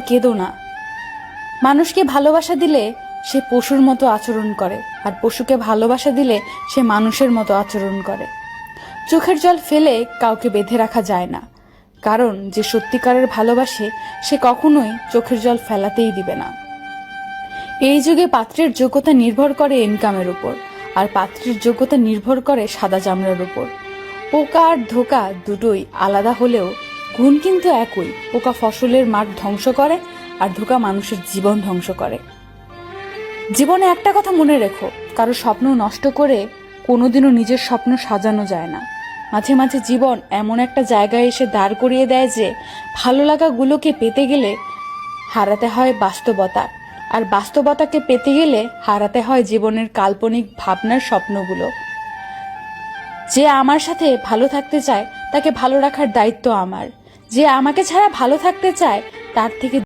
কেঁদো না। মানুষকে ভালোবাসা দিলে সে পশুর মতো আচরণ করে, আর পশুকে ভালোবাসা দিলে সে মানুষের মতো আচরণ করে। চোখের জল ফেলে কাউকে বেঁধে রাখা যায় না, কারণ যে সত্যিকারের ভালোবাসে সে কখনোই চোখের জল ফেলাতেই দিবে না। এই যুগে পাত্রের যোগ্যতা নির্ভর করে ইনকামের উপর, আর পাত্রের যোগ্যতা নির্ভর করে সাদা চামড়ার উপর। পোকা আর ধোকা দুটোই আলাদা হলেও গুণ কিন্তু একই। পোকা ফসলের মাঠ ধ্বংস করে, আর ধোকা মানুষের জীবন ধ্বংস করে। জীবনে একটা কথা মনে রেখো, কারো স্বপ্ন নষ্ট করে কোনোদিনও নিজের স্বপ্ন সাজানো যায় না। মাঝে মাঝে জীবন এমন একটা জায়গায় এসে দাঁড় করিয়ে দেয় যে ভালো লাগাগুলোকে পেতে গেলে হারাতে হয় বাস্তবতা, আর বাস্তবতাকে পেতে গেলে হারাতে হয় জীবনের কাল্পনিক ভাবনার স্বপ্নগুলো। যে আমার সাথে ভালো থাকতে চায় তাকে ভালো রাখার দায়িত্ব আমার। যে আমাকে ছাড়া ভালো থাকতে চায় তার থেকে